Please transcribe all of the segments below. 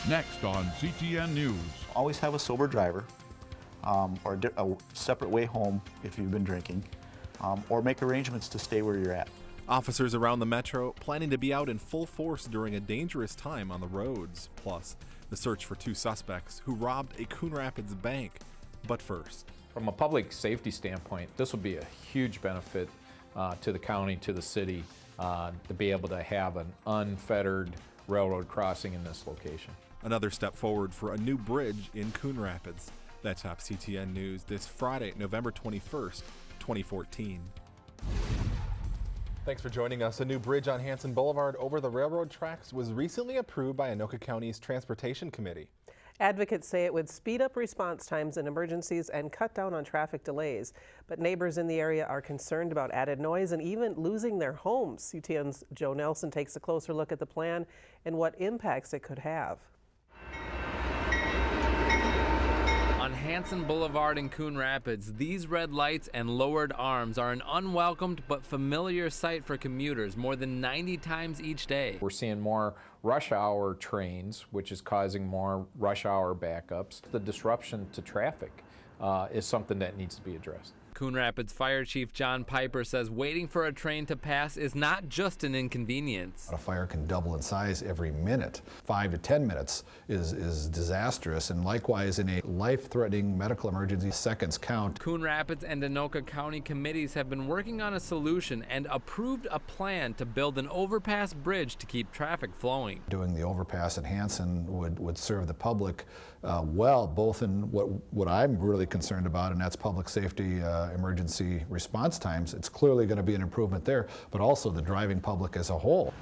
Next on CTN News. Always have a sober driver, or a separate way home if you've been drinking, or make arrangements to stay where you're at. Officers around the metro planning to be out in full force during a dangerous time on the roads. Plus, the search for two suspects who robbed a Coon Rapids bank. But first, from a public safety standpoint, this will be a huge benefit to the county, to the city, to be able to have an unfettered railroad crossing in this location. Another step forward for a new bridge in Coon Rapids. That's top CTN News this Friday, November 21st, 2014. Thanks for joining us. A new bridge on Hanson Boulevard over the railroad tracks was recently approved by Anoka County's Transportation Committee. Advocates say it would speed up response times in emergencies and cut down on traffic delays. But neighbors in the area are concerned about added noise and even losing their homes. CTN's Joe Nelson takes a closer look at the plan and what impacts it could have. On Hanson Boulevard in Coon Rapids, these red lights and lowered arms are an unwelcomed but familiar sight for commuters more than 90 times each day. We're seeing more rush hour trains, which is causing more rush hour backups. The disruption to traffic is something that needs to be addressed. Coon Rapids Fire Chief John Piper says waiting for a train to pass is not just an inconvenience. A fire can double in size every minute. 5 to 10 minutes is disastrous, and likewise in a life-threatening medical emergency, seconds count. Coon Rapids and Anoka County committees have been working on a solution and approved a plan to build an overpass bridge to keep traffic flowing. Doing the overpass at Hanson would serve the public well, both in what I'm really concerned about, and that's public safety, emergency response times. It's clearly going to be an improvement there, but also the driving public as a whole.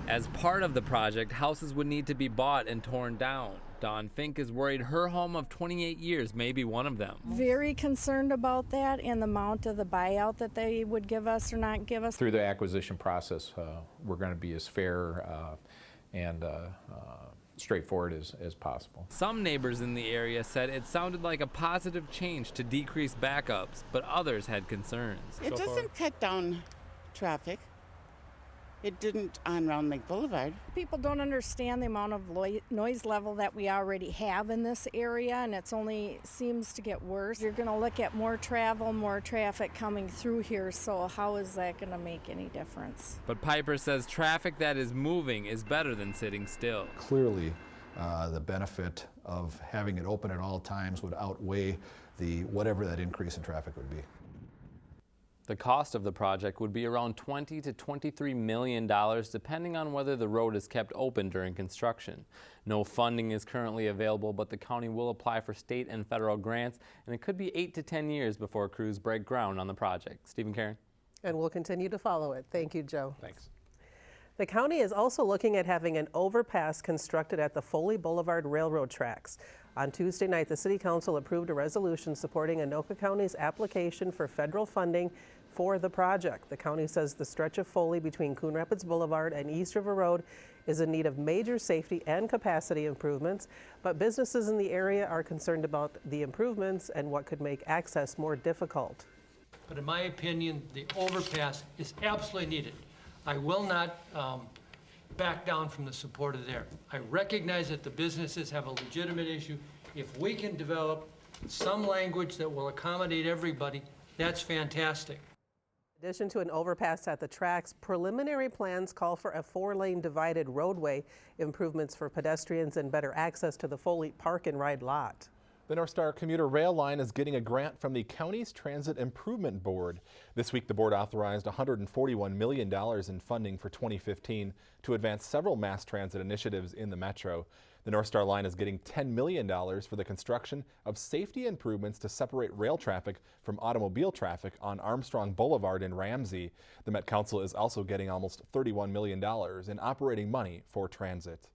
As part of the project, houses would need to be bought and torn down. Dawn Fink is worried her home of 28 years may be one of them. Very concerned about that and the amount of the buyout that they would give us or not give us. Through the acquisition process, we're going to be as fair and straightforward as possible. Some neighbors in the area said it sounded like a positive change to decrease backups, but others had concerns. It doesn't cut down traffic. It didn't on Round Lake Boulevard. People don't understand the amount of noise level that we already have in this area, and it's only seems to get worse. You're going to look at more travel, more traffic coming through here, so how is that going to make any difference? But Piper says traffic that is moving is better than sitting still. Clearly, the benefit of having it open at all times would outweigh whatever that increase in traffic would be. The cost of the project would be around $20 to $23 million, depending on whether the road is kept open during construction. No funding is currently available, but the county will apply for state and federal grants, and it could be 8 to 10 years before crews break ground on the project. Stephen Karen. And we'll continue to follow it. Thank you, Joe. Thanks. The county is also looking at having an overpass constructed at the Foley Boulevard railroad tracks. On Tuesday night, the City Council approved a resolution supporting Anoka County's application for federal funding for the project. The county says the stretch of Foley between Coon Rapids Boulevard and East River Road is in need of major safety and capacity improvements, but businesses in the area are concerned about the improvements and what could make access more difficult. But in my opinion, the overpass is absolutely needed. I will not back down from the support of there. I recognize that the businesses have a legitimate issue. If we can develop some language that will accommodate everybody, that's fantastic. In addition to an overpass at the tracks, preliminary plans call for a 4-lane divided roadway, improvements for pedestrians, and better access to the Foley Park and Ride lot. The North Star commuter rail line is getting a grant from the county's Transit Improvement Board. This week, the board authorized $141 million in funding for 2015 to advance several mass transit initiatives in the metro. The North Star line is getting $10 million for the construction of safety improvements to separate rail traffic from automobile traffic on Armstrong Boulevard in Ramsey. The Met Council is also getting almost $31 million in operating money for transit.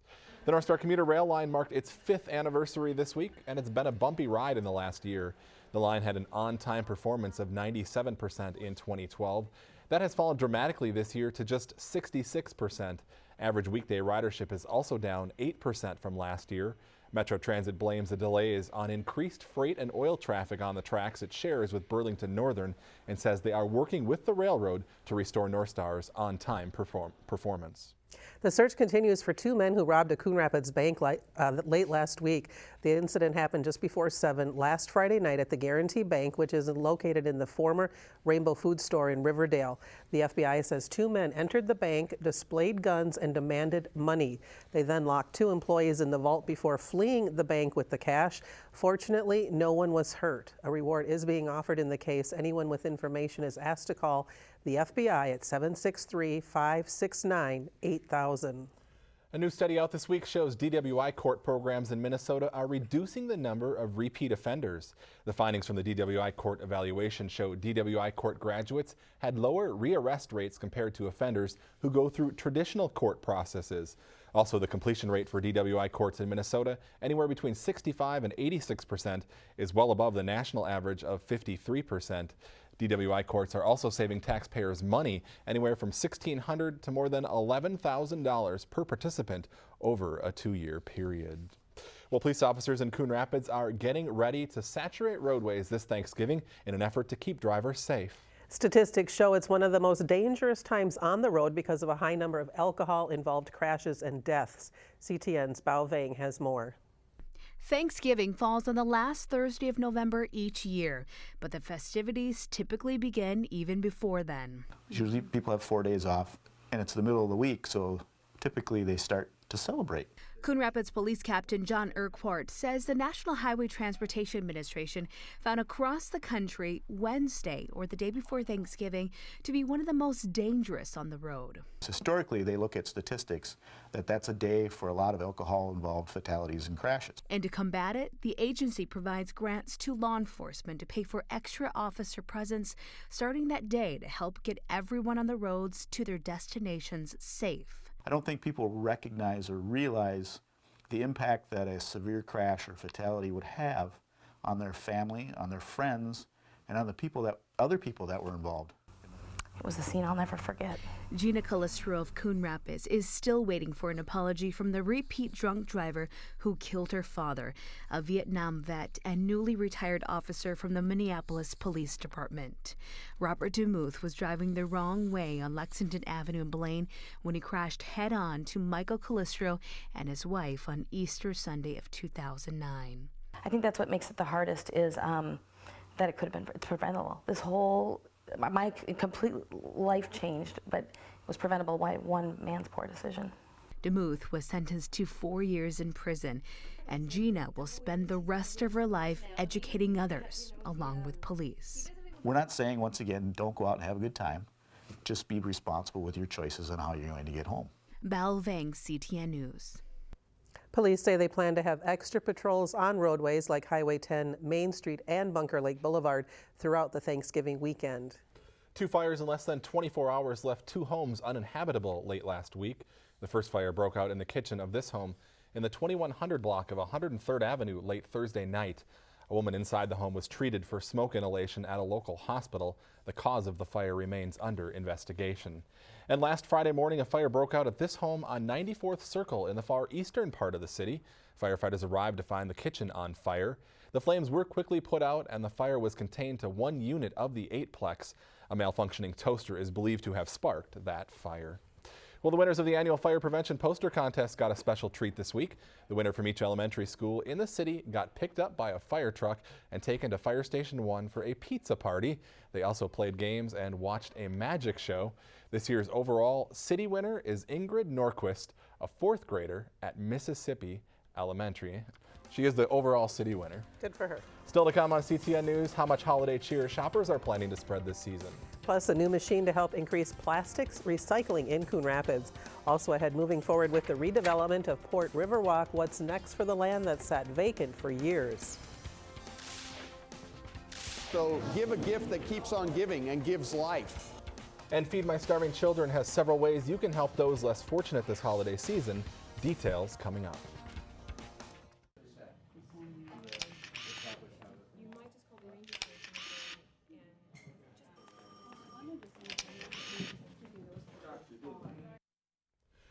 The North Star commuter rail line marked its 5th anniversary this week, and it's been a bumpy ride in the last year. The line had an on-time performance of 97% in 2012. That has fallen dramatically this year to just 66%. Average weekday ridership is also down 8% from last year. Metro Transit blames the delays on increased freight and oil traffic on the tracks it shares with Burlington Northern and says they are working with the railroad to restore North Star's on-time performance. The search continues for two men who robbed a Coon Rapids bank late last week. The incident happened just before 7 last Friday night at the Guarantee Bank, which is located in the former Rainbow Food Store in Riverdale. The FBI says two men entered the bank, displayed guns, and demanded money. They then locked two employees in the vault before fleeing the bank with the cash. Fortunately, no one was hurt. A reward is being offered in the case. Anyone with information is asked to call the FBI at 763-569-8000. A new study out this week shows DWI court programs in Minnesota are reducing the number of repeat offenders. The findings from the DWI court evaluation show DWI court graduates had lower rearrest rates compared to offenders who go through traditional court processes. Also, the completion rate for DWI courts in Minnesota, anywhere between 65 and 86%, is well above the national average of 53%. DWI courts are also saving taxpayers money, anywhere from $1,600 to more than $11,000 per participant over a 2-year period. Well, police officers in Coon Rapids are getting ready to saturate roadways this Thanksgiving in an effort to keep drivers safe. Statistics show it's one of the most dangerous times on the road because of a high number of alcohol-involved crashes and deaths. CTN's Bao Vang has more. Thanksgiving falls on the last Thursday of November each year, but the festivities typically begin even before then. Usually people have 4 days off, and it's the middle of the week, so typically they start to celebrate. Coon Rapids Police Captain John Urquhart says the National Highway Transportation Administration found across the country Wednesday, or the day before Thanksgiving, to be one of the most dangerous on the road. Historically, they look at statistics that's a day for a lot of alcohol-involved fatalities and crashes. And to combat it, the agency provides grants to law enforcement to pay for extra officer presence starting that day to help get everyone on the roads to their destinations safe. I don't think people recognize or realize the impact that a severe crash or fatality would have on their family, on their friends, and on the other people that were involved. It was a scene I'll never forget. Gina Calistro of Coon Rapids is still waiting for an apology from the repeat drunk driver who killed her father, a Vietnam vet and newly retired officer from the Minneapolis Police Department. Robert DeMuth was driving the wrong way on Lexington Avenue in Blaine when he crashed head-on to Michael Calistro and his wife on Easter Sunday of 2009. I think that's what makes it the hardest is that it could have been preventable. This whole my complete life changed, but it was preventable by one man's poor decision. DeMuth was sentenced to 4 years in prison, and Gina will spend the rest of her life educating others, along with police. We're not saying, once again, don't go out and have a good time. Just be responsible with your choices on how you're going to get home. Bao Vang, CTN News. Police say they plan to have extra patrols on roadways like Highway 10, Main Street, and Bunker Lake Boulevard throughout the Thanksgiving weekend. 2 fires in less than 24 hours left 2 homes uninhabitable late last week. The first fire broke out in the kitchen of this home in the 2100 block of 103rd Avenue late Thursday night. A woman inside the home was treated for smoke inhalation at a local hospital. The cause of the fire remains under investigation. And last Friday morning, a fire broke out at this home on 94th Circle in the far eastern part of the city. Firefighters arrived to find the kitchen on fire. The flames were quickly put out and the fire was contained to 1 unit of the 8-plex. A malfunctioning toaster is believed to have sparked that fire. Well, the winners of the annual fire prevention poster contest got a special treat this week. The winner from each elementary school in the city got picked up by a fire truck and taken to Fire Station 1 for a pizza party. They also played games and watched a magic show. This year's overall city winner is Ingrid Norquist, a 4th grader at Mississippi Elementary. She is the overall city winner. Good for her. Still to come on CTN News, how much holiday cheer shoppers are planning to spread this season. Plus, a new machine to help increase plastics recycling in Coon Rapids. Also ahead, moving forward with the redevelopment of Port Riverwalk. What's next for the land that sat vacant for years? So give a gift that keeps on giving and gives life. And Feed My Starving Children has several ways you can help those less fortunate this holiday season. Details coming up.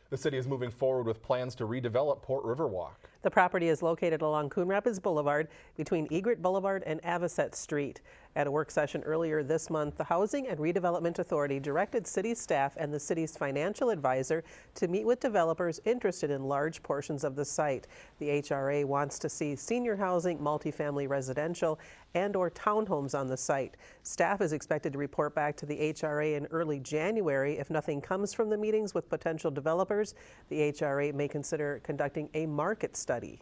The city is moving forward with plans to redevelop Port Riverwalk. The property is located along Coon Rapids Boulevard between Egret Boulevard and Avocet Street. At a work session earlier this month, the Housing and Redevelopment Authority directed city staff and the city's financial advisor to meet with developers interested in large portions of the site. The HRA wants to see senior housing, multifamily residential, and/or townhomes on the site. Staff is expected to report back to the HRA in early January. If nothing comes from the meetings with potential developers, the HRA may consider conducting a market study.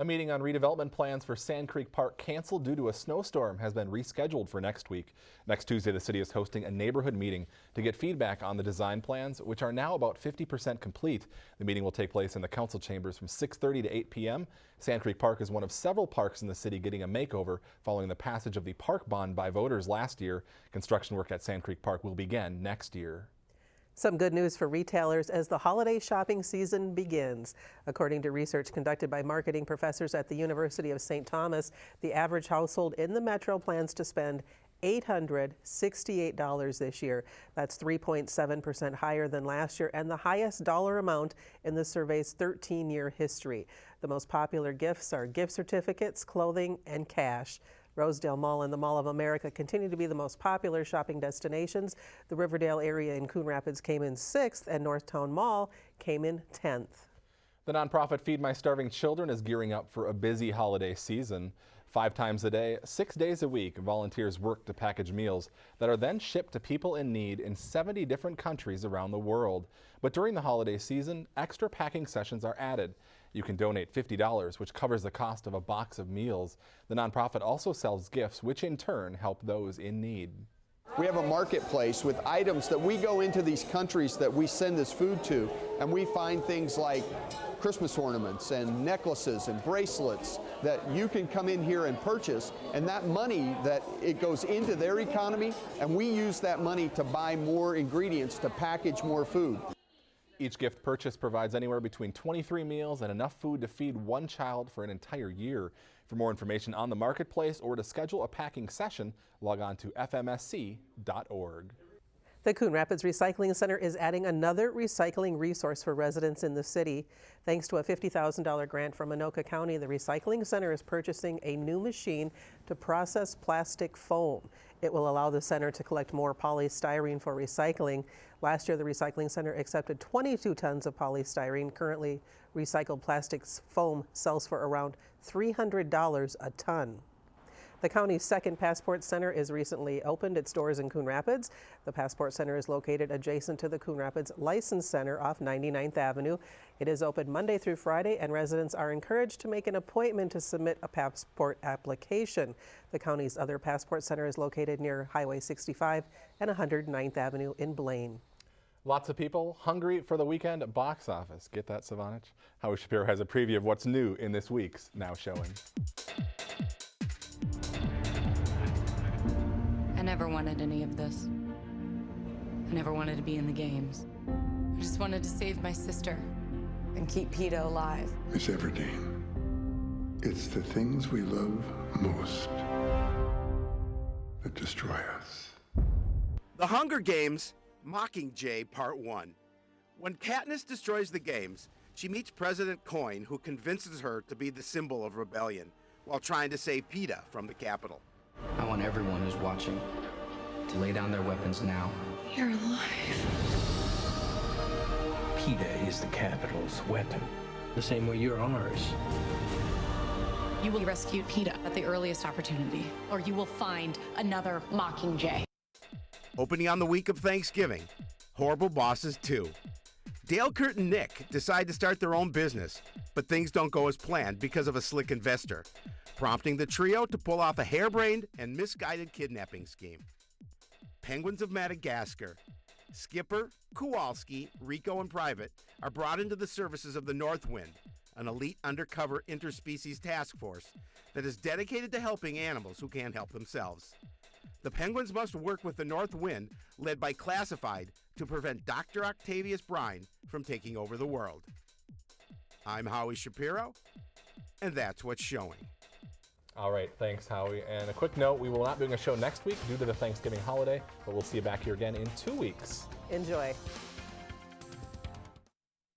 A meeting on redevelopment plans for Sand Creek Park canceled due to a snowstorm has been rescheduled for next week. Next Tuesday, the city is hosting a neighborhood meeting to get feedback on the design plans, which are now about 50% complete. The meeting will take place in the council chambers from 6:30 to 8 p.m. Sand Creek Park is one of several parks in the city getting a makeover following the passage of the park bond by voters last year. Construction work at Sand Creek Park will begin next year. Some good news for retailers as the holiday shopping season begins. According to research conducted by marketing professors at the University of St. Thomas, the average household in the metro plans to spend $868 this year. That's 3.7% higher than last year and the highest dollar amount in the survey's 13-year history. The most popular gifts are gift certificates, clothing, and cash. Rosedale Mall and the Mall of America continue to be the most popular shopping destinations. The Riverdale area in Coon Rapids came in 6th and Northtown Mall came in 10th. The nonprofit Feed My Starving Children is gearing up for a busy holiday season. 5 times a day, 6 days a week, volunteers work to package meals that are then shipped to people in need in 70 different countries around the world. But during the holiday season, extra packing sessions are added. You can donate $50, which covers the cost of a box of meals. The nonprofit also sells gifts, which in turn help those in need. We have a marketplace with items that we go into these countries that we send this food to, and we find things like Christmas ornaments and necklaces and bracelets that you can come in here and purchase, and that money that it goes into their economy, and we use that money to buy more ingredients to package more food. Each gift purchase provides anywhere between 23 meals and enough food to feed one child for an entire year. For more information on the marketplace or to schedule a packing session, log on to fmsc.org. The Coon Rapids Recycling Center is adding another recycling resource for residents in the city. Thanks to a $50,000 grant from Anoka County, the Recycling Center is purchasing a new machine to process plastic foam. It will allow the center to collect more polystyrene for recycling. Last year, the Recycling Center accepted 22 tons of polystyrene. Currently, recycled plastics foam sells for around $300 a ton. The county's second Passport Center is recently opened its doors in Coon Rapids. The Passport Center is located adjacent to the Coon Rapids License Center off 99th Avenue. It is open Monday through Friday, and residents are encouraged to make an appointment to submit a passport application. The county's other Passport Center is located near Highway 65 and 109th Avenue in Blaine. Lots of people hungry for the weekend box office. Get that, Savanich? Howie Shapiro has a preview of what's new in this week's Now Showing. I never wanted any of this. I never wanted to be in the games. I just wanted to save my sister and keep PETA alive. Miss Everdeen, it's the things we love most that destroy us. The Hunger Games, Mockingjay Part 1. When Katniss destroys the games, she meets President Coin, who convinces her to be the symbol of rebellion while trying to save PETA from the Capitol. I want everyone who's watching to lay down their weapons now. You're alive. PETA is the Capitol's weapon, the same way you're ours. You will rescue PETA at the earliest opportunity, or you will find another Mockingjay. Opening on the week of Thanksgiving, Horrible Bosses 2. Dale, Kurt, and Nick decide to start their own business, but things don't go as planned because of a slick investor, prompting the trio to pull off a harebrained and misguided kidnapping scheme. Penguins of Madagascar. Skipper, Kowalski, Rico, and Private are brought into the services of the North Wind, an elite undercover interspecies task force that is dedicated to helping animals who can't help themselves. The Penguins must work with the North Wind, led by Classified, to prevent Dr. Octavius Brine from taking over the world. I'm Howie Shapiro, and that's what's showing. All right, thanks, Howie. And a quick note, we will not be doing a show next week due to the Thanksgiving holiday, but we'll see you back here again in 2 weeks. Enjoy.